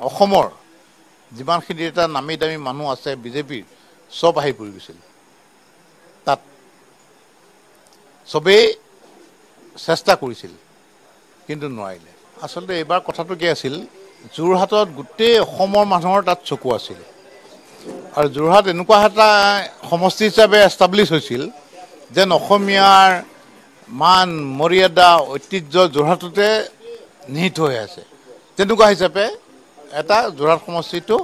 অসমৰ যিমানখিনি এটা নামী দামী মানুহ আছে বিজেপিৰ চব আহি পৰি গৈছিল তাত চবেই চেষ্টা কৰিছিল কিন্তু নোৱাৰিলে আচলতে এইবাৰ কথাটো কি আছিল যোৰহাটত গোটেই অসমৰ মানুহৰ তাত চকু আছিল আৰু যোৰহাট এনেকুৱা এটা সমষ্টি হিচাপে এষ্টাব্লিছ হৈছিল যেন অসমীয়াৰ মান মৰ্যাদা ঐতিহ্য যোৰহাটতে নিহিত হৈ আছে তেনেকুৱা হিচাপে এটা যোৰহাট সমষ্টিটো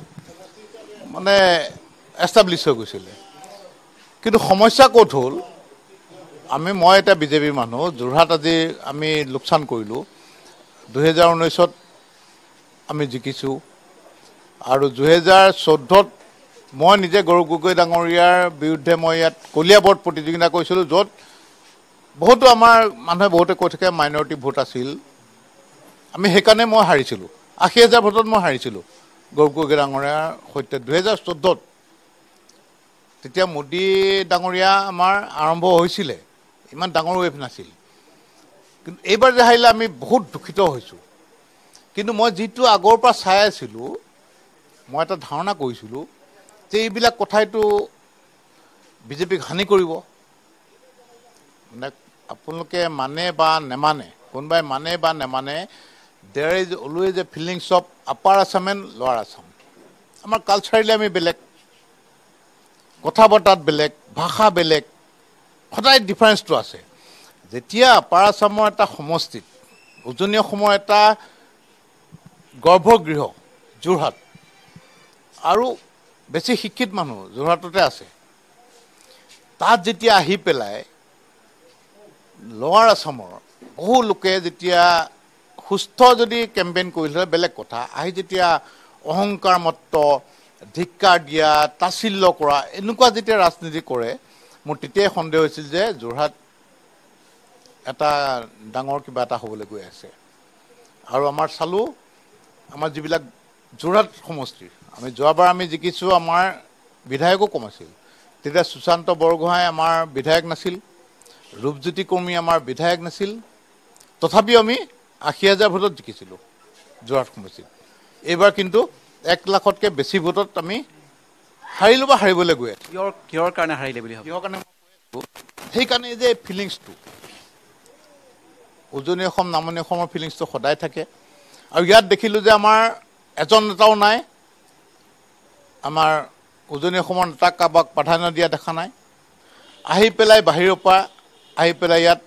মানে এষ্টাব্লিছ হৈ গৈছিলে কিন্তু সমস্যা ক'ত হ'ল মই এটা বিজেপিৰ মানুহ যোৰহাট আজি আমি লোকচান কৰিলোঁ 2019ত আমি জিকিছোঁ আৰু 2014ত মই নিজে গৌৰৱ গগৈ ডাঙৰীয়াৰ বিৰুদ্ধে মই ইয়াত কলিয়াবৰত প্ৰতিযোগিতা কৰিছিলোঁ য'ত বহুতো আমাৰ মানুহে বহুতে কৈ থাকে মাইনৰিটি ভোট আছিল আমি সেইকাৰণে মই হাৰিছিলোঁ 80,000 ভোটত মই হাৰিছিলোঁ গৌৰৱ গগৈ ডাঙৰীয়াৰ সৈতে 2014ত তেতিয়া মোদী ডাঙৰীয়া আমাৰ আৰম্ভ হৈছিলে ইমান ডাঙৰ ৱেভ নাছিল কিন্তু এইবাৰ যে হাৰিলে আমি বহুত দুখিত হৈছোঁ কিন্তু মই যিটো আগৰ পৰা চাই আছিলোঁ মই এটা ধাৰণা কৰিছিলোঁ যে এইবিলাক কথাইতো বিজেপিক হানি কৰিব মানে আপোনালোকে মানে বা নেমানে কোনোবাই মানে বা নেমানে there is always a feelings of upper Assam and lower Assam আমাৰ কালচাৰেলি আমি বেলেগ কথা বতাত বেলেগ ভাষা বেলেগ সদায় ডিফাৰেঞ্চটো আছে যেতিয়া আপাৰ আছামৰ এটা সমষ্টিত উজনি অসমৰ এটা গৰ্ভগৃহ যোৰহাট আৰু বেছি শিক্ষিত মানুহ যোৰহাটতে আছে তাত যেতিয়া আহি পেলাই লোৱাৰ আছামৰ বহু লোকে যেতিয়া সুস্থ যদি কেম্পেইন কৰিলে বেলেগ কথা আহি যেতিয়া অহংকাৰ মত্ত ধিক্কাৰ দিয়া তাচিল্য কৰা এনেকুৱা যেতিয়া ৰাজনীতি কৰে মোৰ তেতিয়াই সন্দেহ হৈছিল যে যোৰহাট এটা ডাঙৰ কিবা এটা হ'বলৈ গৈ আছে আৰু আমাৰ চালোঁ আমাৰ যিবিলাক যোৰহাট সমষ্টিৰ আমি যোৱাবাৰ আমি জিকিছোঁ আমাৰ বিধায়কো কম আছিল তেতিয়া সুশান্ত বৰগোহাঁই আমাৰ বিধায়ক নাছিল ৰূপজ্যোতি কৰ্মী আমাৰ বিধায়ক নাছিল তথাপিও আমি 80,000 ভোটত জিকিছিলোঁ যোৰহাট সমষ্টিত এইবাৰ কিন্তু 1 লাখতকৈ বেছি ভোটত আমি হাৰিলোঁ বা হাৰিবলৈ গৈ আছোঁ কিহৰ কাৰণে হাৰিলে বুলি কিহৰ কাৰণে সেইকাৰণে যে ফিলিংছটো উজনি অসম নামনি অসমৰ ফিলিংছটো সদায় থাকে আৰু ইয়াত দেখিলোঁ যে আমাৰ এজন নেতাও নাই আমাৰ উজনি অসমৰ নেতাক কাৰোবাক প্ৰাধান্য দিয়া দেখা নাই আহি পেলাই বাহিৰৰ পৰা আহি পেলাই ইয়াত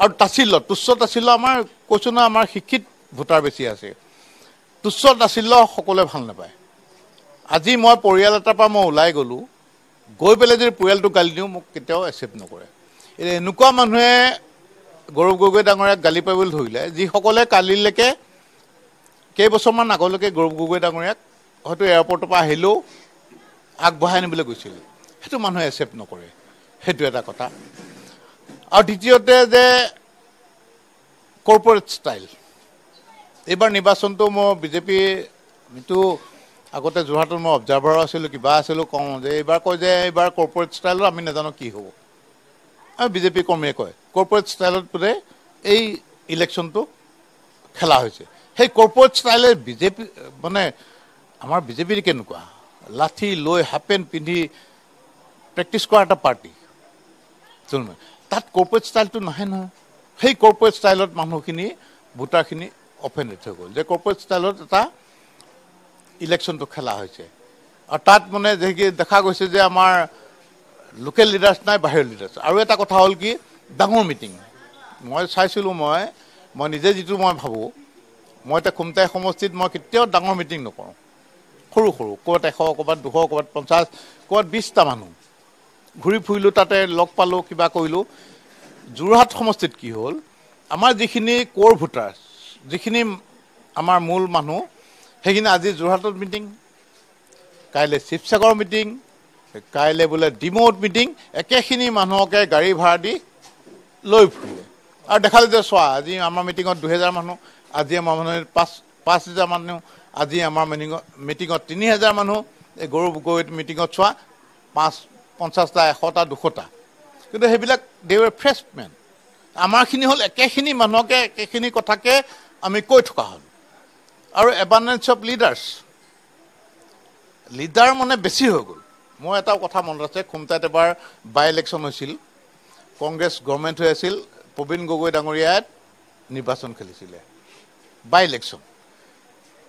আৰু তাচিল্য তুচ্ছ তাচিল্য আমাৰ কৈছোঁ নহয় আমাৰ শিক্ষিত ভোটাৰ বেছি আছে তুচ্ছ তাচিল্য সকলোৱে ভাল নাপায় আজি মই পৰিয়াল এটাৰ পৰা মই ওলাই গ'লোঁ গৈ পেলাই যদি পৰিয়ালটো গালি দিওঁ মোক কেতিয়াও একচেপ্ট নকৰে এতিয়া এনেকুৱা মানুহে গৌৰৱ গগৈ ডাঙৰীয়াক গালি পাৰিবলৈ ধৰিলে যিসকলে কালিলৈকে কেইবছৰমান আগলৈকে গৌৰৱ গগৈ ডাঙৰীয়াক হয়তো এয়াৰপৰ্টৰ পৰা আহিলেও আগবঢ়াই আনিবলৈ গৈছিল সেইটো মানুহে একচেপ্ট নকৰে সেইটো এটা কথা আৰু দ্বিতীয়তে যে কৰ্পৰেট ষ্টাইল এইবাৰ নিৰ্বাচনটো মই বিজেপি আমিতো আগতে যোৰহাটত মই অবজাৰ্ভাৰ আছিলোঁ কিবা আছিলোঁ কওঁ যে এইবাৰ কয় যে এইবাৰ কৰ্পৰেট ষ্টাইলত আমি নাজানো কি হ'ব আৰু বিজেপি কৰ্মীয়ে কয় কৰ্পৰেট ষ্টাইলত বোলে এই ইলেকশ্যনটো খেলা হৈছে সেই কৰ্পৰেট ষ্টাইলে বিজেপি মানে আমাৰ বিজেপিৰ কেনেকুৱা লাঠি লৈ হাফ পেণ্ট পিন্ধি প্ৰেক্টিছ কৰা এটা পাৰ্টি তাত কৰ্পৰেট ষ্টাইলটো নাহে নহয় সেই কৰ্পৰেট ষ্টাইলত মানুহখিনি ভোটাৰখিনি অফেণ্ডেড হৈ গ'ল যে কৰ্পৰেট ষ্টাইলত এটা ইলেকশ্যনটো খেলা হৈছে আৰু তাত মানে দেখা গৈছে যে আমাৰ লোকেল লিডাৰ্ছ নাই বাহিৰৰ লিডাৰ্ছ আৰু এটা কথা হ'ল কি ডাঙৰ মিটিং মই চাইছিলোঁ মই নিজে যিটো মই ভাবোঁ মই এতিয়া খুমটাই সমষ্টিত মই কেতিয়াও ডাঙৰ মিটিং নকৰোঁ সৰু সৰু ক'ৰবাত 100 ক'ৰবাত 200 ক'ৰবাত 50 ক'ৰবাত 20টা মানুহ ঘূৰি ফুৰিলোঁ তাতে লগ পালোঁ কিবা কৰিলোঁ যোৰহাট সমষ্টিত কি হ'ল আমাৰ যিখিনি ক'ৰ ভোটাৰ যিখিনি আমাৰ মূল মানুহ সেইখিনি আজি যোৰহাটত মিটিং কাইলৈ শিৱসাগৰ মিটিং কাইলৈ বোলে ডিমৌত মিটিং একেখিনি মানুহকে গাড়ী ভাড়া দি লৈ ফুৰিলে আৰু দেখালে যে চোৱা আজি আমাৰ মিটিঙত 2,000 মানুহ আজি আমাৰ মানুহ 5,000 মানুহ আজি আমাৰ মিটিঙত 3,000 মানুহ এই গৌৰৱ গগৈ মিটিঙত চোৱা 50টা 100টা 200টা কিন্তু সেইবিলাক দে ৱেৰ ফ্ৰেছ মেন আমাৰখিনি হ'ল একেখিনি মানুহকে একেখিনি কথাকে আমি কৈ থকা হ'ল আৰু এবাণ্ডেঞ্চ অফ লিডাৰ্ছ লিডাৰ মানে বেছি হৈ গ'ল। মোৰ এটা কথা মনত আছে, খুমটাত এবাৰ বাই ইলেকশ্যন হৈছিল, কংগ্ৰেছ গভৰ্ণমেণ্ট হৈ আছিল, প্ৰবীণ গগৈ ডাঙৰীয়াই নিৰ্বাচন খেলিছিলে বাই ইলেকশ্যন।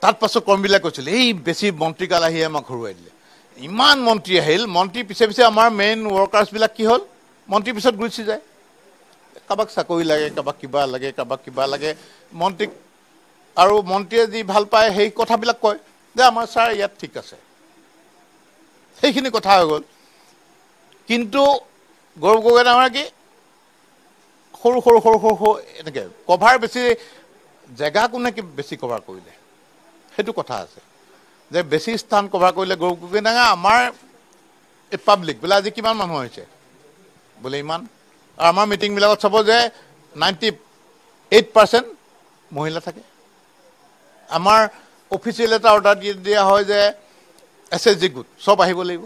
তাৰ পাছত কৰ্মীবিলাক কৈছিল এই বেছি মন্ত্ৰীকাল আহি আমাক হৰুৱাই দিলে। ইমান মন্ত্ৰী আহিল, মন্ত্ৰী পিছে পিছে আমাৰ মেইন ৱৰ্কাৰ্ছবিলাক কি হ'ল, মন্ত্ৰীৰ পিছত গুচি যায়। কাৰোবাক চাকৰি লাগে, কাৰোবাক কিবা লাগে, কাৰোবাক কিবা লাগে, মন্ত্ৰীক আৰু মন্ত্ৰীয়ে যি ভাল পায় সেই কথাবিলাক কয় যে আমাৰ ছাৰ ইয়াত ঠিক আছে, সেইখিনি কথা হৈ গ'ল। কিন্তু গৌৰৱ গগৈ ডাঙৰীয়া কি সৰু সৰু সৰু সৰু সৰু এনেকৈ কভাৰ বেছি, জেগা কোনে বেছি কভাৰ কৰিলে সেইটো কথা আছে, যে বেছি স্থান কভাৰ কৰিলে গৌৰৱ গগৈ ডাঙৰীয়া। আমাৰ এই পাব্লিক বোলে আজি কিমান মানুহ হৈছে বোলে ইমান, আৰু আমাৰ মিটিংবিলাকত চাব যে 98% মহিলা থাকে। আমাৰ অফিচিয়েল এটা অৰ্ডাৰ দিয়া হয় যে SSG গোট চব আহিব লাগিব।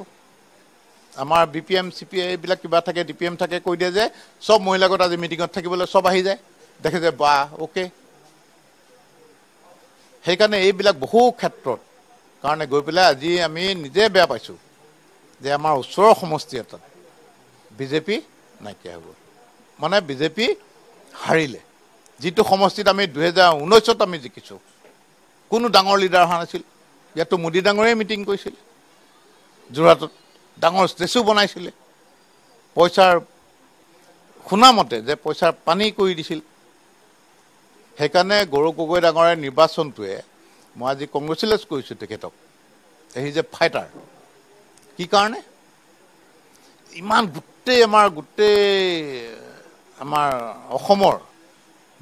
আমাৰ BPM CPI এইবিলাক কিবা থাকে, DPM থাকে, কৈ দিয়ে যে চব মহিলা গোট আজি মিটিঙত থাকিবলৈ, চব আহি যায়, দেখে যে বা অ'কে। সেইকাৰণে এইবিলাক বহু ক্ষেত্ৰত কাৰণে গৈ পেলাই আজি আমি নিজে বেয়া পাইছোঁ যে আমাৰ ওচৰৰ সমষ্টি এটাত বিজেপি নাইকিয়া হৈ গ'ল। মানে বিজেপি হাৰিলে, যিটো সমষ্টিত আমি 2019ত আমি জিকিছোঁ। কোনো ডাঙৰ লিডাৰ অহা নাছিল, ইয়াতো মোদী ডাঙৰীয়াই মিটিং কৰিছিল, যোৰহাটত ডাঙৰ ষ্টেচু বনাইছিলে, পইচাৰ শুনামতে যে পইচাৰ পানী কৰি দিছিল। সেইকাৰণে গৌৰৱ গগৈ ডাঙৰীয়াৰ নিৰ্বাচনটোৱে মই আজি কংগ্ৰেচুলেট কৰিছোঁ তেখেতক, এই যে ফাইটাৰ। কি কাৰণে ইমান গোটেই আমাৰ অসমৰ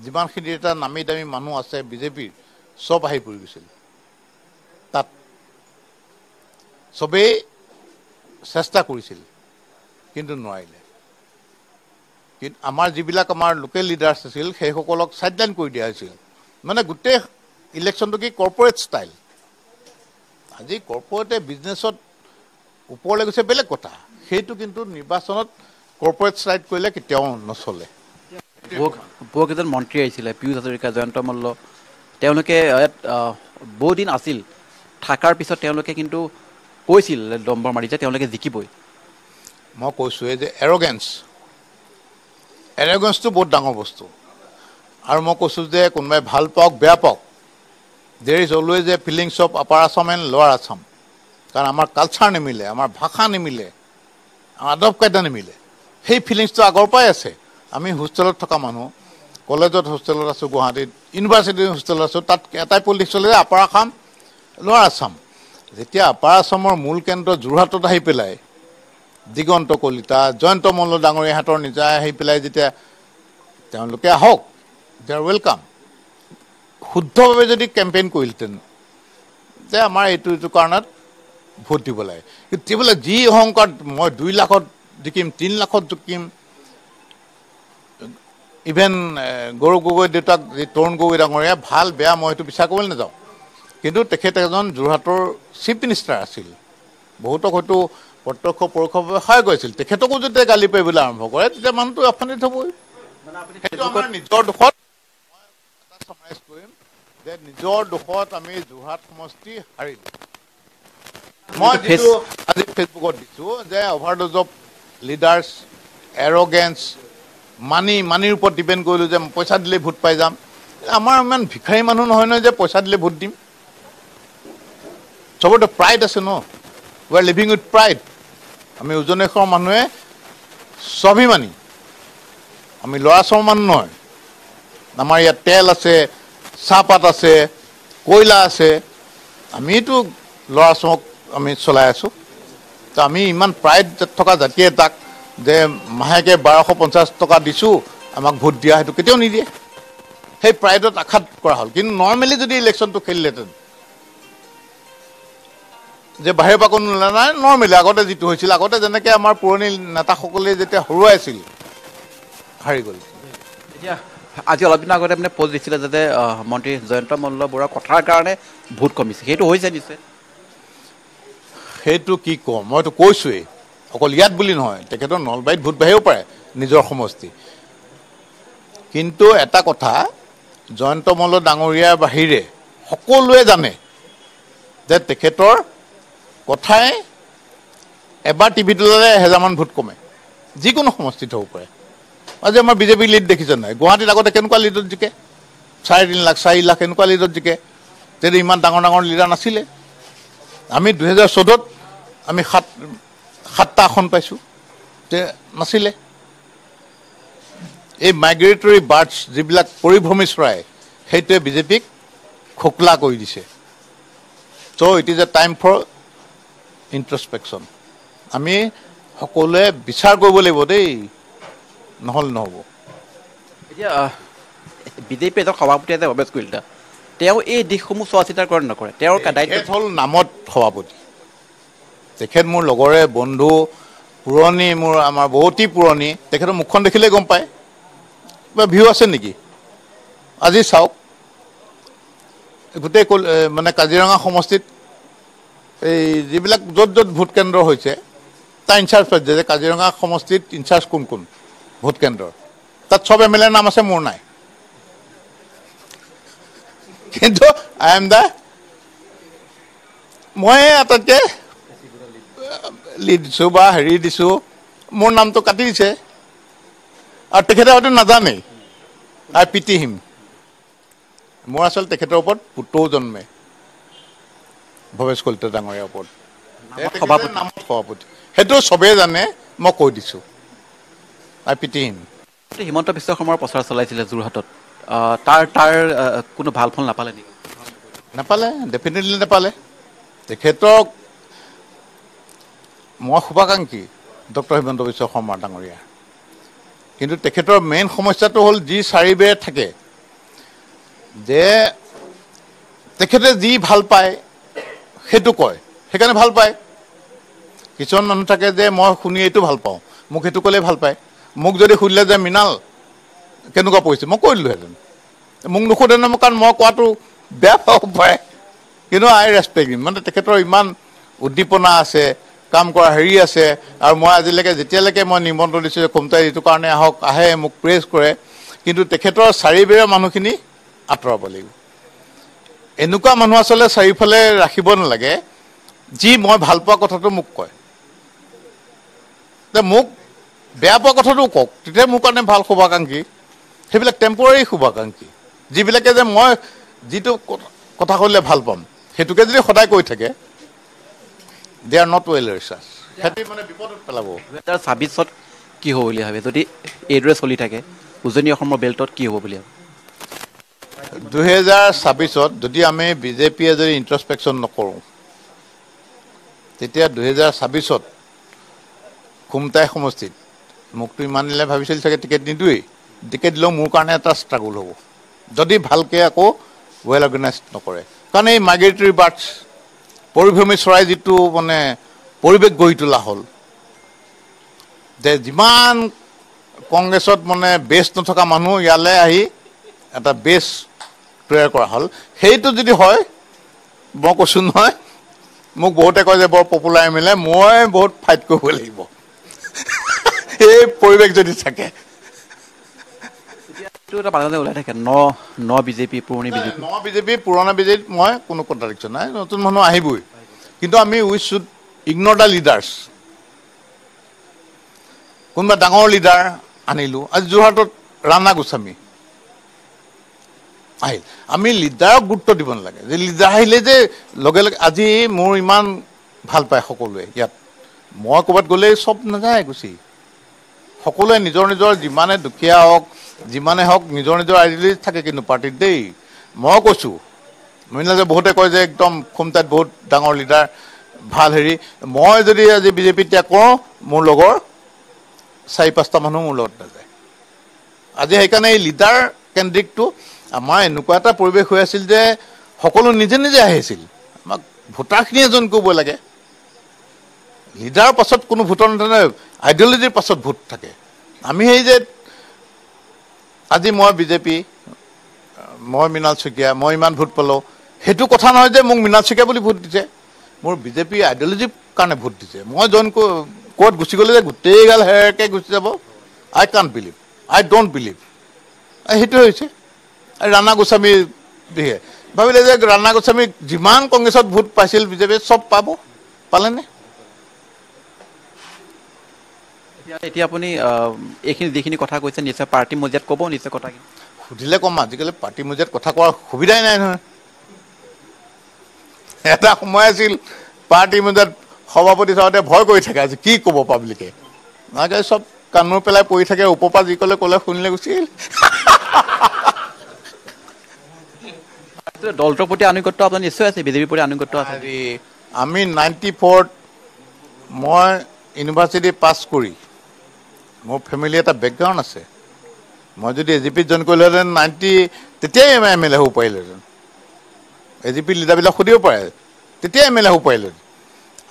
যিমানখিনি এটা নামী দামী মানুহ আছে বিজেপিৰ, চব আহি পৰি গৈছিল তাত। চবেই চেষ্টা কৰিছিল কিন্তু নোৱাৰিলে। কিন্তু আমাৰ যিবিলাক আমাৰ লোকেল লিডাৰ্ছ আছিল সেইসকলক চাইডলাইন কৰি দিয়া হৈছিল। মানে গোটেই ইলেকশ্যনটো কি কৰ্পৰেট ষ্টাইল। আজি কৰ্পৰেটে বিজনেছত ওপৰলৈ গৈছে বেলেগ কথা, সেইটো কিন্তু নিৰ্বাচনত কৰ্পৰেট ষ্টাইল কৰিলে কেতিয়াও নচলে। বহুকেইজন মন্ত্ৰী আহিছিলে, পীয়ুষ হাজৰিকা, জয়ন্ত মল্ল, তেওঁলোকে ইয়াত বহুদিন আছিল, থকাৰ পিছত তেওঁলোকে কিন্তু কৈছিল দম্বৰ মাৰি যে তেওঁলোকে জিকিবই। মই কৈছোঁ এই যে এৰগেঞ্চটো বহুত ডাঙৰ বস্তু। আৰু মই কৈছোঁ যে কোনোবাই ভাল পাওক বেয়া পাওক, there is always a feelings of upper Assam and lower Assam. কাৰণ আমাৰ কালচাৰ নিমিলে, আমাৰ ভাষা নিমিলে, আমাৰ আদব কাইদা নিমিলে, সেই ফিলিংছটো আগৰ পৰাই আছে। আমি হোষ্টেলত থকা মানুহ, কলেজত হোষ্টেলত আছোঁ, গুৱাহাটীত ইউনিভাৰ্চিটিত হোষ্টেলত আছোঁ, তাত এটাই পলিটিক্স চলে যে আপাৰ আছাম লোৱাৰ আছাম। যেতিয়া আপাৰ আছামৰ মূল কেন্দ্ৰ যোৰহাটত আহি পেলাই দিগন্ত কলিতা, জয়ন্ত মল্ল ডাঙৰীয়া হাতৰ নিজা আহি পেলাই যেতিয়া তেওঁলোকে আহক, দে আৰ ৱেলকাম, শুদ্ধভাৱে যদি কেম্পেইন কৰিলহেঁতেন যে আমাৰ এইটো কাৰণত ভোট দিব লাগে। কিন্তু বোলে যি অহংকাৰ, মই 2 লাখত জিকিম, 3 লাখত জিকিম। ইভেন গৌৰৱ গগৈ দেউতাক যি তৰুণ গগৈ ডাঙৰীয়া, ভাল বেয়া মই সেইটো বিচাৰ কৰিবলৈ নাযাওঁ, কিন্তু তেখেত এজন যোৰহাটৰ চিফ মিনিষ্টাৰ আছিল, বহুতক হয়তো প্ৰত্যক্ষ পৰোক্ষভাৱে সহায় কৰিছিল। তেখেতকো যেতিয়া গালি পাৰিবলৈ আৰম্ভ কৰে তেতিয়া মানুহটো অশান্তিত হ'বই। সেইটো আমাৰ নিজৰ দুখত, মই এটা চামাৰাইজ কৰিম যে নিজৰ দুখত আমি যোৰহাট সমষ্টি হাৰিলোঁ। মই যিটো আজি ফেচবুকত দিছোঁ যে অভাৰড'জ অফ লিডাৰ্ছ, এৰগেঞ্চ, মানিৰ ওপৰত ডিপেণ্ড কৰিলোঁ যে পইচা দিলেই ভোট পাই যাম। আমাৰ ইমান ভিক্ষাৰী মানুহ নহয় নহয় যে পইচা দিলে ভোট দিম। চবতে প্ৰাইড আছে ন, we are living with pride. আমি উজনেশ্বৰ মানুহে স্বাভিমানী, আমি ল'ৰা ছোৱালী মানুহ নহয়। আমাৰ ইয়াত তেল আছে, চাহপাত আছে, কয়লা আছে, আমিতো ল'ৰা ছোৱালীক আমি চলাই আছোঁ। তো আমি ইমান প্ৰাইড থকা জাতি এটাক যে মাহেকে 1250 টকা দিছোঁ আমাক ভোট দিয়া, সেইটো কেতিয়াও নিদিয়ে। সেই প্ৰাইডত আঘাত কৰা হ'ল। কিন্তু নৰ্মেলি যদি ইলেকশ্যনটো খেলিলেহেঁতেন যে বাহিৰৰ পৰা কোনো নাই, নৰ্মেলি আগতে যিটো হৈছিল, আগতে যেনেকৈ আমাৰ পুৰণি নেতাসকলে যেতিয়া হৰুৱাইছিল, হাৰি গ'ল। এতিয়া আজি অলপ দিনৰ আগতে মানে পষ্ট দিছিলে যাতে মন্ত্ৰী জয়ন্ত মল্ল বৰুৱাৰ কথাৰ কাৰণে ভোট কমিছে, সেইটো হৈছে নিশ্চয়। সেইটো কি ক'ম, মইতো কৈছোঁৱেই, অকল ইয়াত বুলি নহয়, তেখেতৰ নলবাৰীত ভোট বাঢ়িব পাৰে নিজৰ সমষ্টি। কিন্তু এটা কথা, জয়ন্ত মল্ল ডাঙৰীয়াৰ বাহিৰে সকলোৱে জানে যে তেখেতৰ কথাই এবাৰ টিভিত ওলালে 1000মান ভোট কমে যিকোনো সমষ্টিত হ'ব পাৰে আজি আমাৰ বিজেপি লিড দেখিছে নাই গুৱাহাটীত আগতে কেনেকুৱা লিডত জিকে 3.5 লাখ 4 লাখ এনেকুৱা লিডত জিকে তেতিয়া ইমান ডাঙৰ ডাঙৰ লিডাৰ নাছিলে আমি 2014ত আমি 7টা আসন পাইছোঁ তে নাছিলে এই মাইগ্ৰেটৰী বাৰ্ডছ যিবিলাক পৰিভ্ৰমী চৰাই সেইটোৱে বিজেপিক খোকলা কৰি দিছে so' it is a time for introspection আমি সকলোৱে বিচাৰ কৰিব লাগিব দেই নহ'লে নহ'ব এতিয়া বিজেপি এজন সভাপতি এটা প্ৰৱেশ কৰিলে তেওঁ এই দিশসমূহ চোৱা চিতা কৰে নকৰে তেওঁৰ দায়িত্ব হ'ল নামত সভাপতি তেখেত মোৰ লগৰে বন্ধু পুৰণি মোৰ আমাৰ বহুতেই পুৰণি তেখেতৰ মুখখন দেখিলে গম পায় কিবা ভিউ আছে নেকি আজি চাওক গোটেই মানে কাজিৰঙা সমষ্টিত এই যিবিলাক য'ত য'ত ভোট কেন্দ্ৰ হৈছে তাৰ ইনচাৰ্জ পাইছে যে কাজিৰঙা সমষ্টিত ইনচাৰ্জ কোন কোন ভোট কেন্দ্ৰৰ তাত চব MLA নাম আছে মোৰ নাই কিন্তু মই আটাইতকৈ লিড দিছোঁ বা হেৰি দিছোঁ মোৰ নামটো কাটি দিছে আৰু তেখেতে হয়তো নাজানেই আই পিটি হিম মোৰ আচলতে তেখেতৰ ওপৰত পুতৌ জন্মে ভৱেশ কলিতা ডাঙৰীয়াৰ ওপৰত নামত সভাপতি সেইটো চবেই জানে মই কৈ দিছোঁ আই পিটি হিম হিমন্ত বিশ্ব শৰ্মাৰ প্ৰচাৰ চলাইছিলে যোৰহাটত তাৰ কোনো ভাল ফল নাপালে নেকি নাপালে ডেফিনেটলি নাপালে তেখেতক মই শুভাকাংক্ষী ডক্টৰ হিমন্ত বিশ্ব শৰ্মা ডাঙৰীয়া কিন্তু তেখেতৰ মেইন সমস্যাটো হ'ল যি চাৰিবেৰে থাকে যে তেখেতে যি ভাল পায় সেইটো কয় সেইকাৰণে ভাল পায় কিছুমান মানুহ থাকে যে মই শুনি এইটো ভাল পাওঁ মোক সেইটো ক'লেই ভাল পায় মোক যদি সুধিলে যে মৃণাল কেনেকুৱা পৰিছে মই কৈ দিলোঁহেঁতেন মোক নুসুধে ন কাৰণ মই কোৱাটো বেয়া পাব পাৰে কিন্তু আই ৰেচপেক্ট হিম মানে তেখেতৰ ইমান উদ্দীপনা আছে কাম কৰা হেৰি আছে আৰু মই আজিলৈকে যেতিয়ালৈকে মই নিমন্ত্ৰণ দিছোঁ যে খুমটাই এইটো কাৰণে আহে মোক প্ৰেছ কৰে কিন্তু তেখেতৰ চাৰিবেৰৰ মানুহখিনি আঁতৰাব লাগিব এনেকুৱা মানুহ আচলতে চাৰিওফালে ৰাখিব নালাগে যি মই ভাল পোৱা কথাটো মোক কয় যে মোক বেয়া পোৱা কথাটো কওক তেতিয়া মোৰ কাৰণে ভাল শুভাকাংক্ষী সেইবিলাক টেম্পৰাৰী শুভাকাংক্ষী যিবিলাকে যে মই যিটো কথা ক'লে ভাল পাম সেইটোকে যদি সদায় কৈ থাকে দে আৰ নট ৱেল ৰিচাৰ্চ সিহঁতে মানে বিপদত পেলাব 2026ত কি হ'ব বুলি ভাবে যদি এইদৰে চলি থাকে উজনি অসমৰ বেল্টত কি হ'ব বুলি ভাবে 2026ত যদি আমি বিজেপিয়ে যদি ইন্ট্ৰস্পেকশ্যন নকৰোঁ তেতিয়া 2026ত খুমটাই সমষ্টিত মোকতো ইমান দিলে ভাবিছিল চাগে টিকেট নিদিওঁৱেই টিকেট দিলেও মোৰ কাৰণে এটা ষ্ট্ৰাগল হ'ব যদি ভালকৈ আকৌ ৱেল অৰ্গেনাইজ নকৰে কাৰণ এই মাইগ্ৰেটৰী বাৰ্ডছ পৰিভ্ৰমী চৰাই যিটো মানে পৰিৱেশ গঢ়ি তোলা হ'ল যে যিমান কংগ্ৰেছত মানে বেছ নথকা মানুহ ইয়ালৈ আহি এটা বেছ তৈয়াৰ কৰা হ'ল সেইটো যদি হয় মই কৈছোঁ নহয় মোক বহুতে কয় যে বৰ পপুলাৰ MLA মই বহুত ফাইট কৰিব লাগিব এই পৰিৱেশ যদি থাকে এটা মাজে ওলাই থাকে ন বিজেপি পুৰণি বিজেপি পুৰণা বিজেপিত মই কোনো কণ্ট্ৰাডিকশ্যন নাই নতুন মানুহ আহিবই কিন্তু আমি উই শুড ইগন'ৰ দ্য লিডাৰ্ছ কোনোবা ডাঙৰ লিডাৰ আনিলোঁ আজি যোৰহাটত ৰাণা গোস্বামী আহিল আমি লিডাৰক গুৰুত্ব দিব নালাগে যে লিডাৰ আহিলে যে লগে লগে আজি মোৰ ইমান ভাল পায় সকলোৱে ইয়াত মই ক'ৰবাত গ'লেই চব নাযায় গুচি সকলোৱে নিজৰ নিজৰ যিমানে দুখীয়া হওক যিমানে হওক নিজৰ নিজৰ আইডিয়লজি থাকে কিন্তু পাৰ্টিত দেই মই কৈছোঁ মহিলা যে বহুতে কয় যে একদম খুমটাইত বহুত ডাঙৰ লিডাৰ ভাল হেৰি মই যদি আজি বিজেপিত ত্যাগ কৰোঁ মোৰ লগৰ 4-5টা মানুহ মোৰ লগত নাযায় আজি সেইকাৰণে এই লিডাৰ কেন্দ্ৰিকটো আমাৰ এনেকুৱা এটা পৰিৱেশ হৈ আছিল যে সকলো নিজে নিজে আহিছিল আমাক ভোটাৰখিনিয়ে জইন কৰিব লাগে লিডাৰৰ পাছত কোনো ভোটৰ নাথাকে আইডিয়লজিৰ পাছত ভোট থাকে আমি সেই যে আজি মই বিজেপি মই মৃণাল শইকীয়া মই ইমান ভোট পালোঁ সেইটো কথা নহয় যে মোক মৃণাল শইকীয়া বুলি ভোট দিছে মোৰ বিজেপি আইডিয়লজিৰ কাৰণে ভোট দিছে মই জইন ক'ত গুচি গ'লে যে গোটেইগাল হেৰকৈ গুচি যাব I can't believe I don't believe সেইটো হৈছে ৰাণা গোস্বামী দিহে ভাবিলে যে ৰাণা গোস্বামী যিমান কংগ্ৰেছত ভোট পাইছিল বিজেপিয়ে চব পাব পালেনে? এতিয়া আপুনি এইখিনি যিখিনি কথা কৈছে নিশ্চয় পাৰ্টি মজিয়াত ক'ব নিশ্চয় কথাখিনি সুধিলে ক'ম আজিকালি পাৰ্টি মজিয়াত কথা কোৱাৰ সুবিধাই নাই নহয় এটা সময় আছিল পাৰ্টি মজিয়াত সভাপতি চাওঁতে ভয় কৰি থাকে আজি কি ক'ব পাব্লিকে আজিকালি চব কাণৰ পেলাই পৰি থাকে ওপৰৰ পৰা যি ক'লে শুনিলে গুচি আহিল দলটোৰ প্ৰতি আনুগত্য আপোনাৰ নিশ্চয় আছে বিজেপিৰ প্ৰতি আনুগত্য আছে আমি 94ত মই ইউনিভাৰ্চিটি পাছ কৰি মোৰ ফেমিলি এটা বেকগ্ৰাউণ্ড আছে মই যদি এজিপিত জইন কৰিলোহেঁতেন 90 তেতিয়াই এম এল এ হ'ব পাৰিলোহেঁতেন এজিপি লিডাৰবিলাক সুধিব পাৰে তেতিয়াই এম এল এ হ'ব পাৰিলোহেঁতেন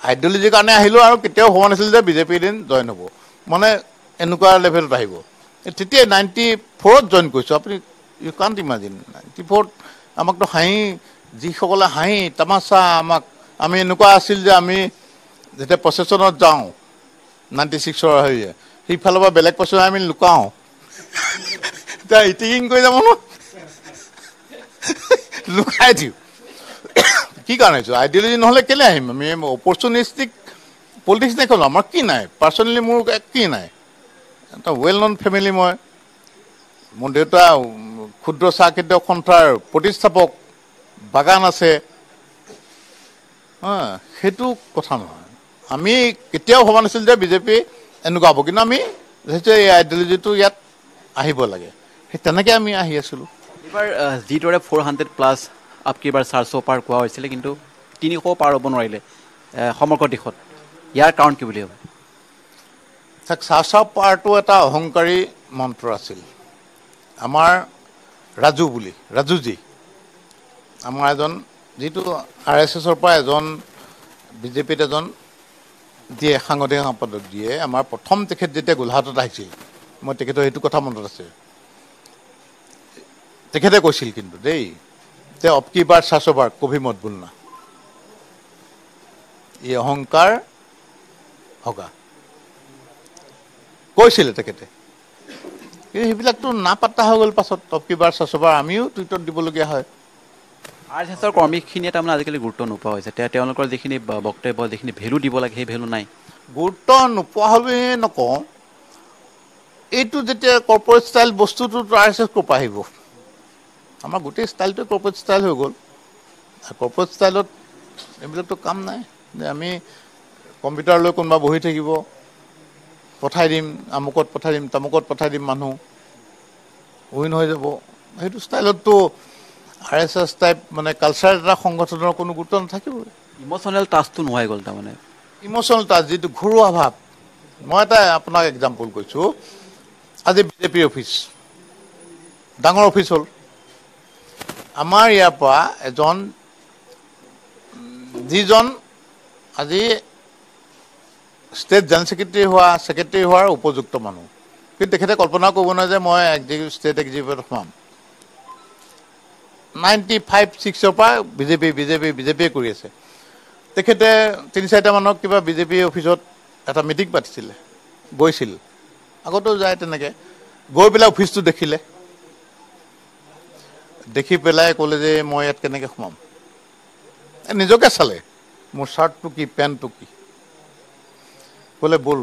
আইডিঅলজিৰ কাৰণে আহিলোঁ আৰু কেতিয়াও হোৱা নাছিল যে বিজেপি দিন জইন হ'ব মানে এনেকুৱা লেভেলত আহিব তেতিয়াই 94ত জইন কৰিছোঁ আপুনি ইউ কাণ্ট ইমাজিন 94ত আমাকতো হাঁহি যিসকলে হাঁহি তামাচা আমাক আমি এনেকুৱা আছিল যে আমি যেতিয়া প্ৰচেছনত যাওঁ 96ৰ হেৰিয়ে সেইফালৰ পৰা বেলেগ প্ৰচেছন আমি লুকাওঁ এতিয়া ইটিকিং কৰি যাব ন লুকাই দিওঁ কি কাৰণে আহিছোঁ আইডিঅলজি নহ'লে কেলৈ আহিম আমি অপৰচুনিষ্টিক পলিটিক্স নেখেলোঁ আমাৰ কি নাই পাৰ্চনেলি মোৰ কি নাই এটা ৱেল নন ফেমিলি মই মোৰ দেউতা ক্ষুদ্ৰ চাহ খেতিয়ক সন্থাৰ প্ৰতিষ্ঠাপক বাগান আছে সেইটো কথা নহয় আমি কেতিয়াও ভবা নাছিল যে বিজেপি এনেকুৱা হ'ব কিন্তু আমি এই আইডিঅলজিটো ইয়াত আহিব লাগে সেই তেনেকৈ আমি আহি আছিলোঁ এইবাৰ যিদৰে 400+ আপকিবাৰ 400 পাৰ কোৱা হৈছিলে কিন্তু 300 পাৰ হ'ব নোৱাৰিলে সমগ্ৰ দেশত ইয়াৰ কাৰণ কি বুলি ভাবে তাক 400 পাৰটো এটা অহংকাৰী মন্ত্ৰ আছিল আমাৰ ৰাজুজী আমাৰ এজন যিটো RSSৰ পৰা এজন বিজেপিত এজন দিয়ে সাংগঠনিক সম্পাদক দিয়ে আমাৰ প্ৰথম তেখেত যেতিয়া গোলাঘাটত আহিছিল মই তেখেতৰ সেইটো কথা মনত আছে তেখেতে কৈছিল কিন্তু দেই যে অবকি বাৰ 400 বাৰ কভি মত বুলনা এই অহংকাৰ হগা কৈছিলে তেখেতে সেইবিলাকতো নাপাত্তা হৈ গ'ল পাছত অবকি বাৰ 400 বাৰ আমিও টুইটত দিবলগীয়া হয় RSSৰ কৰ্মীখিনিয়ে তাৰমানে আজিকালি গুৰুত্ব নোপোৱা হৈছে তেওঁলোকৰ যিখিনি বক্তব্য যিখিনি ভেলু দিব লাগে সেই ভেলু নাই গুৰুত্ব নোপোৱা হ'লে নকওঁ এইটো যেতিয়া কৰ্পৰেট ষ্টাইল বস্তুটো RSS ক'ৰ পৰা আহিব আমাৰ গোটেই ষ্টাইলটোৱে কৰ্পৰেট ষ্টাইল হৈ গ'ল আৰু কৰ্পৰেট ষ্টাইলত এইবিলাকতো কাম নাই যে আমি কম্পিউটাৰ লৈ কোনোবা বহি থাকিব পঠাই দিম আমুকত পঠাই দিম তামুকত পঠাই দিম মানুহ উইন হৈ যাব সেইটো ষ্টাইলততো RSS টাইপ মানে কালচাৰ এটা সংগঠনৰ কোনো গুৰুত্ব নাথাকিবই ইম'চনেল টাচটো নোহোৱাই গ'ল তাৰমানে ইম'চনেল টাচ যিটো ঘৰুৱা ভাৱ মই এটা আপোনাক এক্সাম্পল কৈছোঁ আজি বিজেপি অফিচ ডাঙৰ অফিচ হ'ল আমাৰ ইয়াৰ পৰা এজন যিজন আজি ষ্টেট জেনেৰেল ছেক্ৰেটাৰী হোৱাৰ উপযুক্ত মানুহ কিন্তু তেখেতে কল্পনা কৰিব নোৱাৰে যে মই ষ্টেট এক্সিকিউটিভত সোমাম 95-6ৰ পৰা বিজেপিয়ে কৰি আছে তেখেতে 3-4টা মানুহক কিবা বিজেপি অফিচত এটা মিটিং পাতিছিলে গৈছিল আগতেও যায় তেনেকৈ গৈ পেলাই অফিচটো দেখি পেলাই ক'লে যে মই ইয়াত কেনেকৈ সোমাম নিজকে চালে মোৰ চাৰ্টটো কি পেণ্টটো কি ক'লে ব'ল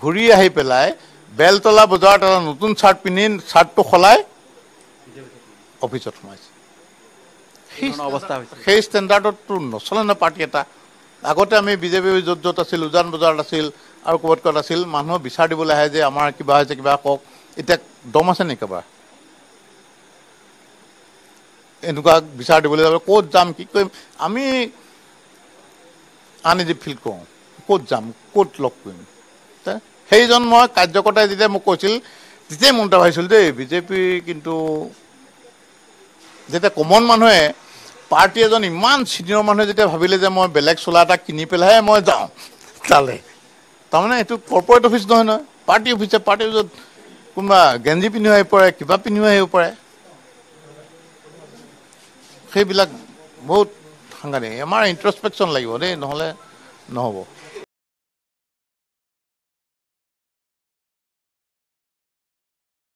ঘূৰি আহি পেলাই বেলতলা বজাৰত এটা নতুন চাৰ্ট পিন্ধি চাৰ্টটো সলাই অফিচত সোমাইছে সেই ষ্টেণ্ডাৰ্ডততো নচলে ন পাৰ্টি এটা আগতে আমি বিজেপি য'ত আছিল উজান বজাৰত আছিল আৰু ক'ৰবাত আছিল মানুহক বিচাৰ দিবলৈ আহে যে আমাৰ কিবা হৈছে কিবা কওক এতিয়া দম আছে নেকি কাৰোবাৰ এনেকুৱা বিচাৰ দিবলৈ যাব ক'ত যাম কি কৰিম আমি আনইজি ফিল কৰোঁ ক'ত যাম ক'ত লগ কৰিম সেইজন মই কাৰ্যকৰ্তাই যেতিয়া মোক কৈছিল তেতিয়াই মনটা ভাবিছিল দেই বিজেপি কিন্তু যেতিয়া কমন মানুহে পাৰ্টি এজন ইমান ছিনিয়ৰ মানুহে যেতিয়া ভাবিলে যে মই বেলেগ চোলা এটা কিনি পেলাইহে মই যাওঁ তালৈ তাৰমানে এইটো কৰ্পৰেট অফিচ নহয় পাৰ্টি অফিচে পাৰ্টি অফিচত কোনোবা গেঞ্জি পিন্ধিও আহিব পাৰে কিবা পিন্ধিও আহিব পাৰে সেইবিলাক বহুত সাংঘাতিক আমাৰ ইণ্ট্ৰস্পেকশ্যন লাগিব দেই নহ'লে নহ'ব